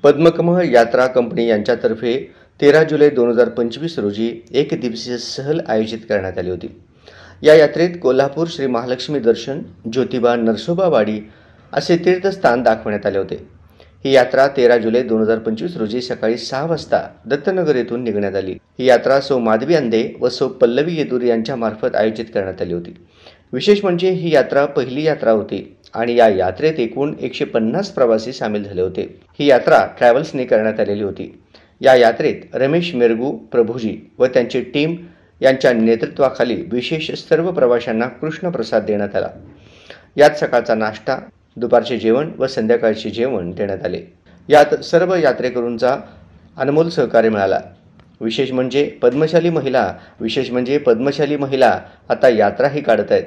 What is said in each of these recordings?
पद्मकमळ यात्रा कंपनी यांच्यातर्फे 13 जुलै 2025 रोजी एक दिवसीय सहल आयोजित करण्यात आली होती। या यात्रेत कोल्हापूर श्री महालक्ष्मी दर्शन, ज्योतिबा नरसोबावाडी असे तीर्थस्थान दाखवण्यात आले होते। ही यात्रा 13 जुलै 2025 रोजी सकाळी 6 वाजता दत्तनगर येथून निघण्यात आली। ही यात्रा सौ माधवी अंधे व सौ पल्लवी येदूर यांच्या मार्फत आयोजित करण्यात आली होती। विशेष म्हणजे ही यात्रा पहिली यात्रा होती आणि या यात्रेत एकूण 150 प्रवासी सामील झाले होते। ही यात्रा ट्रॅव्हल्सने करण्यात आलेली होती। या यात्रेत रमेश मिरगू प्रभुजी व त्यांची टीम यांच्या नेतृत्वाखाली विशेष सर्व प्रवाशांना कृष्ण प्रसाद देण्यात आला। यात सकाळचा नाश्ता, दुपारचे जेवण व संध्याकाळचे जेवण देण्यात आले। यात सर्व यात्रेकरूंचा अनमोल सहकार्य मिळाला। विशेष म्हणजे पद्मशाली महिला आता यात्राही काढत आहेत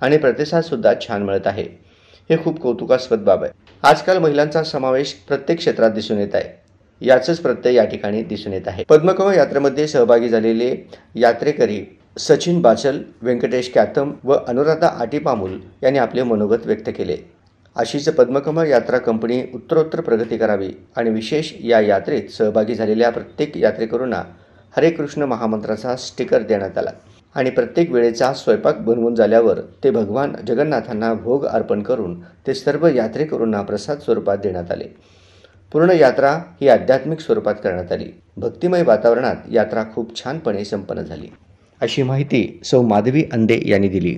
आणि प्रतिसाद सुद्धा छान मिळत आहे। हे खूप कौतुकास्पद बाब आहे। आजकाल महिलांचा समावेश प्रत्येक क्षेत्रात दिसून येत आहे। याचंच प्रत्यय या ठिकाणी दिसून येत आहे। पद्मकमळ यात्रेमध्ये सहभागी झालेले यात्रेकरी सचिन बाचल, व्यंकटेश कॅथम व अनुराधा आटीपामुल यांनी आपले मनोगत व्यक्त केले। अशीच पद्मकमळ यात्रा कंपनी उत्तरोत्तर प्रगती करावी आणि विशेष या यात्रेत सहभागी झालेल्या प्रत्येक यात्रेकरूंना हरे कृष्ण महामंत्राचा स्टिकर देण्यात आला आणि प्रत्येक वेळेचा स्वयंपाक बनवून झाल्यावर ते भगवान जगन्नाथांना भोग अर्पण करून ते सर्व यात्रेकरूंना प्रसाद स्वरूपात देण्यात आले। पूर्ण यात्रा ही आध्यात्मिक स्वरूपात करण्यात आली। भक्तिमय वातावरणात यात्रा खूप छानपणे संपन्न झाली, अशी माहिती सौ माधवी अंधे यांनी दिली।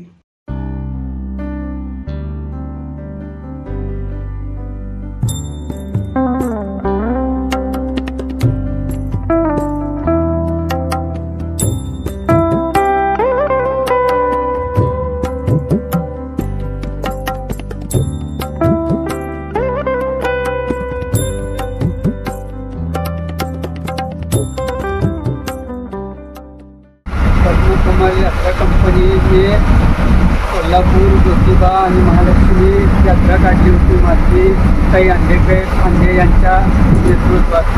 पद्मकमळ यात्रा कंपनीने कोल्हापूर, ज्योतिबा आणि महालक्ष्मी यात्रा काढली होती। माझी काही अंधे यांच्या नेतृत्वात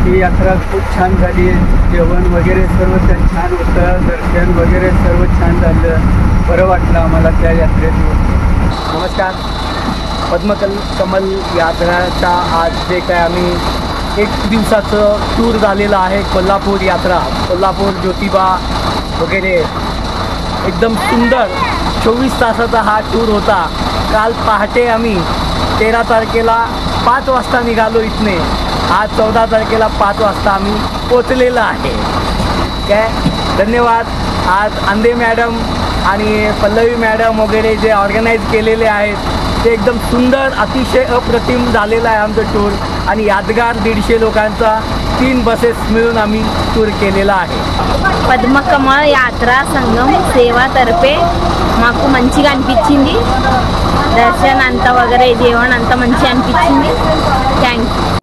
ही यात्रा खूप छान झाली। जेवण वगैरे सर्व छान होतं, दर्शन वगैरे सर्व छान झालं। बरं वाटलं आम्हाला त्या यात्रेतून। नमस्कार, पद्मकमळ यात्राचा आज जे काय आम्ही एक दिवसाचं टूर झालेलं आहे, कोल्हापूर यात्रा, कोल्हापूर, ज्योतिबा वगैरे एकदम सुंदर 24 तासाचा हा टूर होता। काल पहाटे आम्ही 13 तारखेला 5 वाजता निघालो इथने। आज 14 तारखेला 5 वाजता आम्ही पोचलेलं आहे। काय धन्यवाद। आज अंधे मॅडम आणि पल्लवी मॅडम वगैरे जे ऑर्गनाईज केलेले आहेत ते एकदम सुंदर, अतिशय अप्रतिम झालेला आहे आमचं टूर आणि यादगार 150 लोकांचा 3 बसेस मिळून आम्ही टूर केलेला आहे। పద్మకమळ యాత్రా సంఘం సేవా తరఫే మాకు మంచిగా అనిపించింది। దర్శనం అంతా వగరే, జీవన్ అంతా మంచిగా అనిపించింది। Thank you.